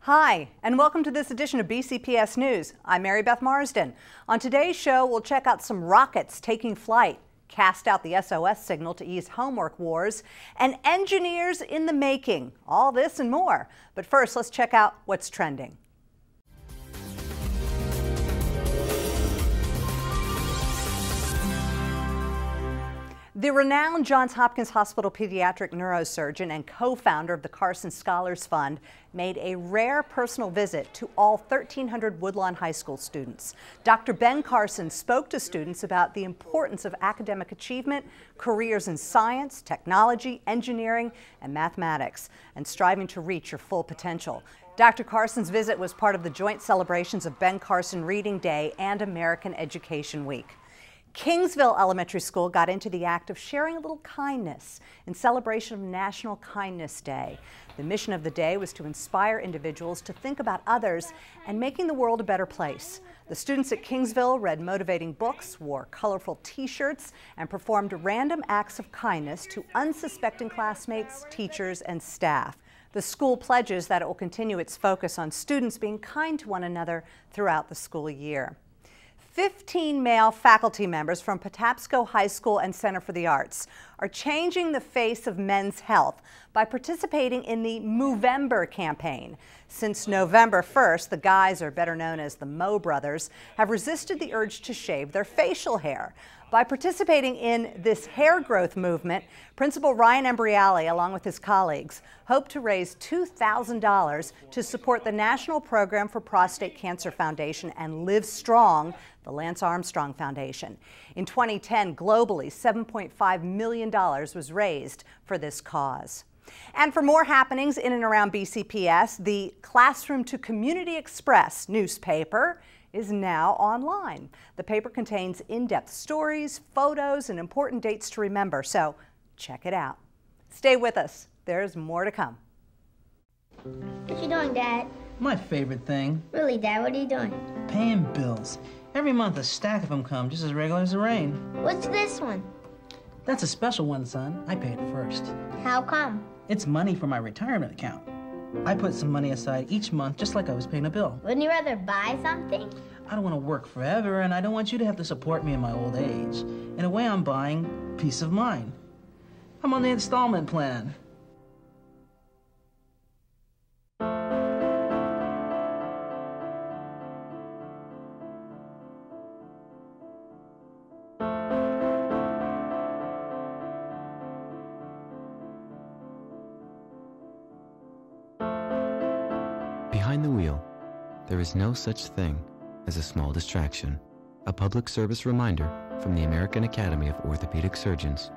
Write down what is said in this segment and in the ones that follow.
Hi, and welcome to this edition of BCPS News. I'm Mary Beth Marsden. On today's show, we'll check out some rockets taking flight, cast out the SOS signal to ease homework wars, and engineers in the making. All this and more. But first, let's check out what's trending. The renowned Johns Hopkins Hospital pediatric neurosurgeon and co-founder of the Carson Scholars Fund made a rare personal visit to all 1,300 Woodlawn High School students. Dr. Ben Carson spoke to students about the importance of academic achievement, careers in science, technology, engineering, and mathematics, and striving to reach your full potential. Dr. Carson's visit was part of the joint celebrations of Ben Carson Reading Day and American Education Week. Kingsville Elementary School got into the act of sharing a little kindness in celebration of National Kindness Day. The mission of the day was to inspire individuals to think about others and making the world a better place. The students at Kingsville read motivating books, wore colorful t-shirts, and performed random acts of kindness to unsuspecting classmates, teachers, and staff. The school pledges that it will continue its focus on students being kind to one another throughout the school year. 15 male faculty members from Patapsco High School and Center for the Arts are changing the face of men's health by participating in the Movember campaign. Since November 1st, the guys, or better known as the Mo Brothers, have resisted the urge to shave their facial hair. By participating in this hair growth movement, Principal Ryan Embriali, along with his colleagues, hope to raise $2,000 to support the National Program for Prostate Cancer Foundation and Live Strong, the Lance Armstrong Foundation. In 2010, globally, $7.5 million was raised for this cause. And for more happenings in and around BCPS, the Classroom to Community Express newspaper is now online. The paper contains in-depth stories, photos, and important dates to remember, so check it out. Stay with us. There's more to come. What you doing, Dad? My favorite thing. Really, Dad? What are you doing? Paying bills. Every month a stack of them come, just as regular as the rain. What's this one? That's a special one, son. I paid it first. How come? It's money for my retirement account. I put some money aside each month, just like I was paying a bill. Wouldn't you rather buy something? I don't want to work forever, and I don't want you to have to support me in my old age. In a way, I'm buying peace of mind. I'm on the installment plan. Behind the wheel, there is no such thing as a small distraction. A public service reminder from the American Academy of Orthopedic Surgeons.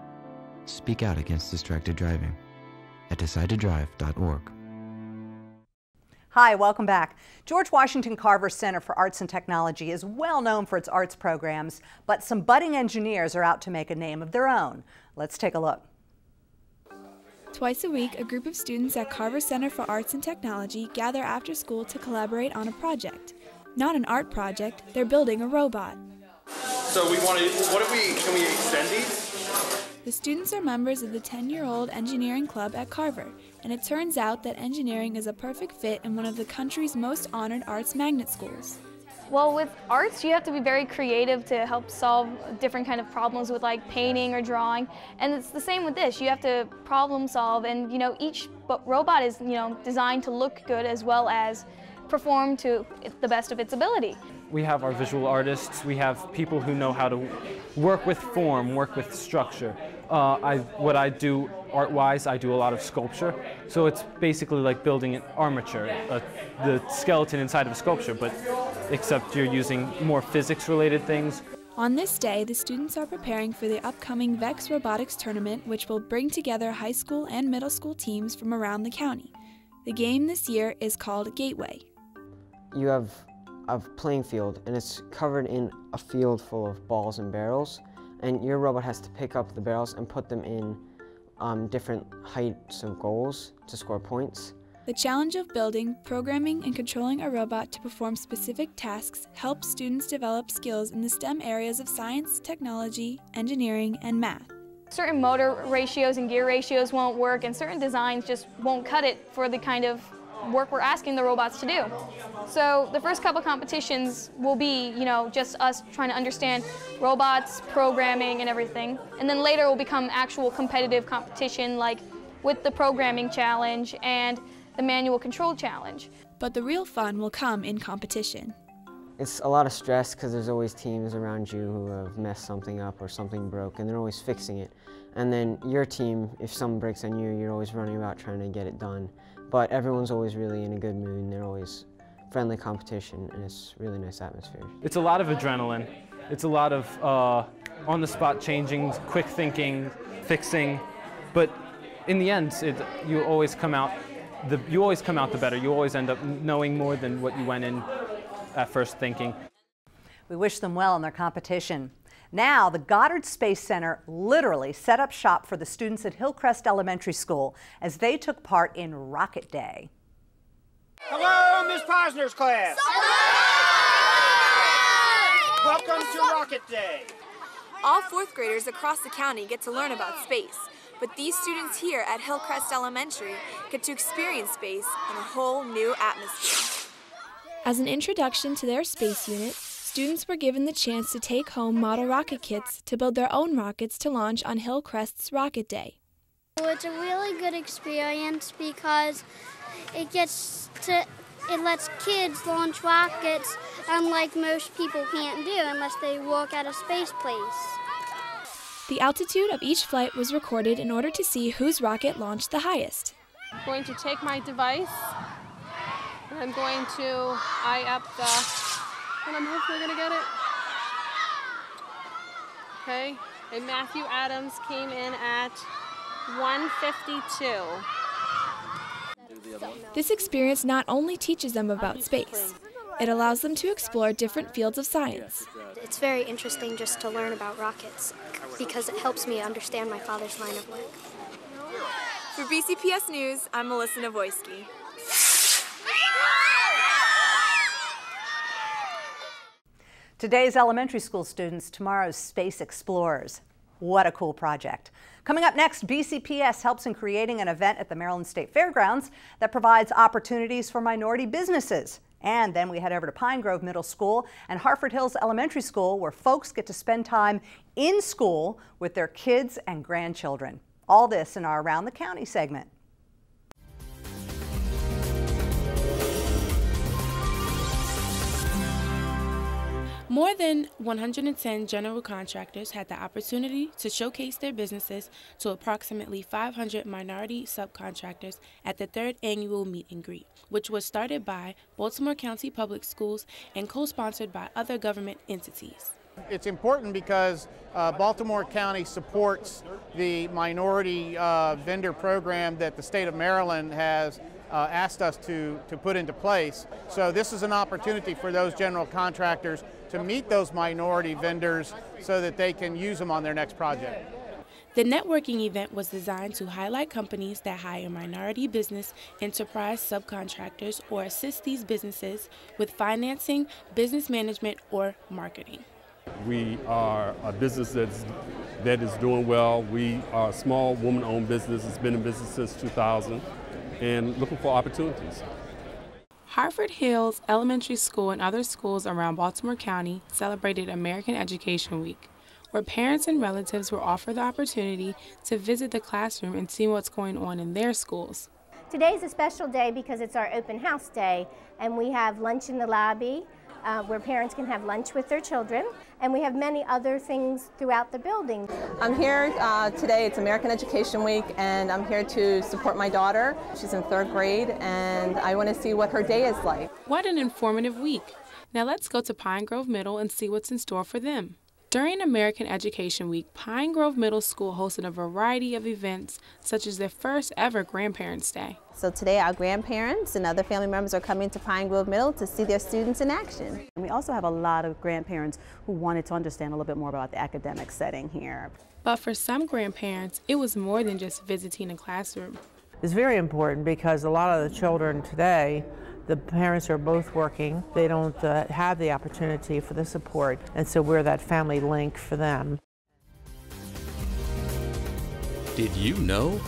Speak out against distracted driving at decidetodrive.org. Hi, welcome back. George Washington Carver Center for Arts and Technology is well known for its arts programs, but some budding engineers are out to make a name of their own. Let's take a look. Twice a week, a group of students at Carver Center for Arts and Technology gather after school to collaborate on a project. Not an art project, they're building a robot. So can we extend these? The students are members of the 10-year-old engineering club at Carver, and it turns out that engineering is a perfect fit in one of the country's most honored arts magnet schools. Well, with arts, you have to be very creative to help solve different kind of problems with like painting or drawing. And it's the same with this. You have to problem solve, and each robot is designed to look good as well as perform to the best of its ability. We have our visual artists, we have people who know how to work with form, work with structure. What I do art-wise, I do a lot of sculpture. So it's basically like building an armature, the skeleton inside of a sculpture, but except you're using more physics-related things. On this day, the students are preparing for the upcoming VEX Robotics Tournament, which will bring together high school and middle school teams from around the county. The game this year is called Gateway. You have a playing field, and it's covered in a field full of balls and barrels, and your robot has to pick up the barrels and put them in different heights of goals to score points. The challenge of building, programming, and controlling a robot to perform specific tasks helps students develop skills in the STEM areas of science, technology, engineering, and math. Certain motor ratios and gear ratios won't work, and certain designs just won't cut it for the kind of work we're asking the robots to do. So the first couple competitions will be, just us trying to understand robots, programming, and everything. And then later will become actual competitive competition, like with the programming challenge and the manual control challenge. But the real fun will come in competition. It's a lot of stress because there's always teams around you who have messed something up or something broke, and they're always fixing it. And then your team, if something breaks on you, you're always running about trying to get it done. But everyone's always really in a good mood, and they're always friendly competition, and it's a really nice atmosphere. It's a lot of adrenaline. It's a lot of on-the-spot changing, quick thinking, fixing. But in the end, you always come out the better. You always end up knowing more than what you went in at first thinking. We wish them well in their competition. Now, the Goddard Space Center literally set up shop for the students at Hillcrest Elementary School as they took part in Rocket Day. Hello, Ms. Posner's class. Welcome to Rocket Day. All fourth graders across the county get to learn about space, but these students here at Hillcrest Elementary get to experience space in a whole new atmosphere. As an introduction to their space unit, students were given the chance to take home model rocket kits to build their own rockets to launch on Hillcrest's Rocket Day. Well, it's a really good experience because it lets kids launch rockets unlike most people can't do unless they work at a space place. The altitude of each flight was recorded in order to see whose rocket launched the highest. I'm going to take my device and I'm going to eye up and I'm hopefully going to get it. Okay, and Matthew Adams came in at 152. This experience not only teaches them about space, it allows them to explore different fields of science. It's very interesting just to learn about rockets because it helps me understand my father's line of work. For BCPS News, I'm Melissa Navoyski. Today's elementary school students, tomorrow's space explorers. What a cool project. Coming up next, BCPS helps in creating an event at the Maryland State Fairgrounds that provides opportunities for minority businesses. And then we head over to Pine Grove Middle School and Harford Hills Elementary School, where folks get to spend time in school with their kids and grandchildren. All this in our Around the County segment. More than 110 general contractors had the opportunity to showcase their businesses to approximately 500 minority subcontractors at the 3rd annual meet and greet, which was started by Baltimore County Public Schools and co-sponsored by other government entities. It's important because Baltimore County supports the minority vendor program that the state of Maryland has asked us to put into place. So this is an opportunity for those general contractors to meet those minority vendors so that they can use them on their next project. The networking event was designed to highlight companies that hire minority business enterprise subcontractors or assist these businesses with financing, business management, or marketing. We are a business that is doing well. We are a small woman-owned business. It's been in business since 2000 and looking for opportunities. Harford Hills Elementary School and other schools around Baltimore County celebrated American Education Week, where parents and relatives were offered the opportunity to visit the classroom and see what's going on in their schools. Today's a special day because it's our open house day, and we have lunch in the lobby where parents can have lunch with their children, and we have many other things throughout the building. I'm here today, it's American Education Week, and I'm here to support my daughter. She's in 3rd grade, and I want to see what her day is like. What an informative week. Now let's go to Pine Grove Middle and see what's in store for them. During American Education Week, Pine Grove Middle School hosted a variety of events, such as their first ever Grandparents' Day. So today our grandparents and other family members are coming to Pine Grove Middle to see their students in action. And we also have a lot of grandparents who wanted to understand a little bit more about the academic setting here. But for some grandparents, it was more than just visiting a classroom. It's very important because a lot of the children today, the parents are both working. They don't have the opportunity for the support, and so we're that family link for them. Did you know?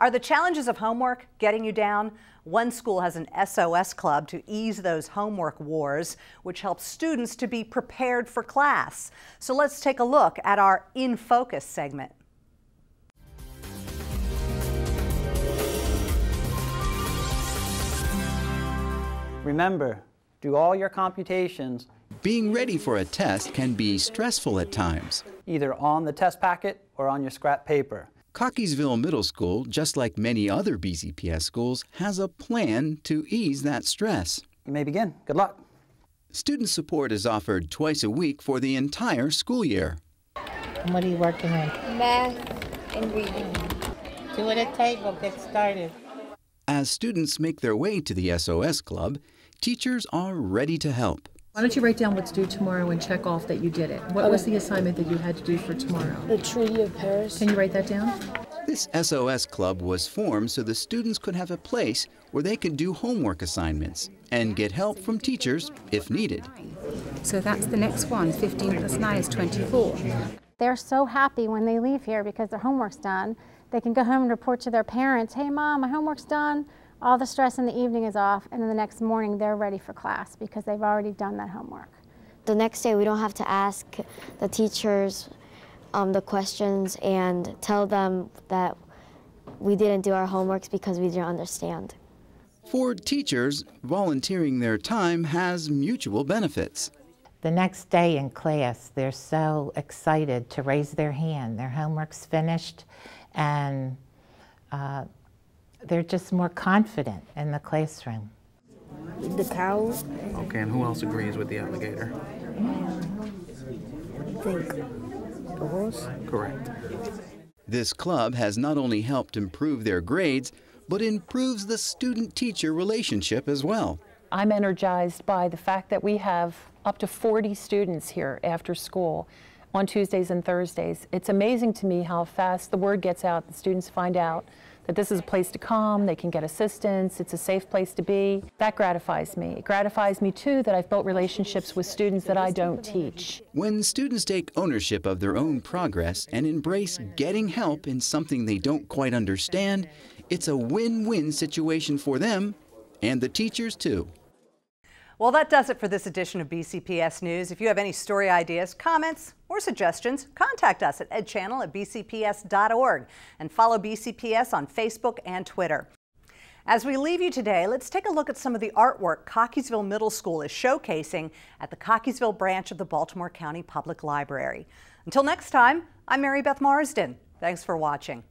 Are the challenges of homework getting you down? One school has an SOS Club to ease those homework wars, which helps students to be prepared for class. So let's take a look at our In Focus segment. Remember, do all your computations. Being ready for a test can be stressful at times. Either on the test packet or on your scrap paper. Cockeysville Middle School, just like many other BCPS schools, has a plan to ease that stress. You may begin. Good luck. Student support is offered twice a week for the entire school year. What are you working on? Math and reading. Two at a table, get started. As students make their way to the SOS Club, teachers are ready to help. Why don't you write down what's due tomorrow and check off that you did it? What was the assignment that you had to do for tomorrow? The Treaty of Paris. Can you write that down? This SOS Club was formed so the students could have a place where they could do homework assignments and get help from teachers if needed. So that's the next one. 15 plus 9 is 24. They're so happy when they leave here because their homework's done. They can go home and report to their parents, hey mom, my homework's done. All the stress in the evening is off, and then the next morning they're ready for class because they've already done that homework. The next day we don't have to ask the teachers the questions and tell them that we didn't do our homeworks because we didn't understand. For teachers, volunteering their time has mutual benefits. The next day in class, they're so excited to raise their hand. Their homework's finished, and they're just more confident in the classroom. The cow. Okay, and who else agrees with the alligator? I think the horse. Correct. This club has not only helped improve their grades, but improves the student-teacher relationship as well. I'm energized by the fact that we have up to 40 students here after school on Tuesdays and Thursdays. It's amazing to me how fast the word gets out. The students find out that this is a place to come, they can get assistance, it's a safe place to be. That gratifies me. It gratifies me too that I've built relationships with students that I don't teach. When students take ownership of their own progress and embrace getting help in something they don't quite understand, it's a win-win situation for them and the teachers too. Well, that does it for this edition of BCPS News. If you have any story ideas, comments, or suggestions, contact us at edchannel@bcps.org and follow BCPS on Facebook and Twitter. As we leave you today, let's take a look at some of the artwork Cockeysville Middle School is showcasing at the Cockeysville branch of the Baltimore County Public Library. Until next time, I'm Mary Beth Marsden. Thanks for watching.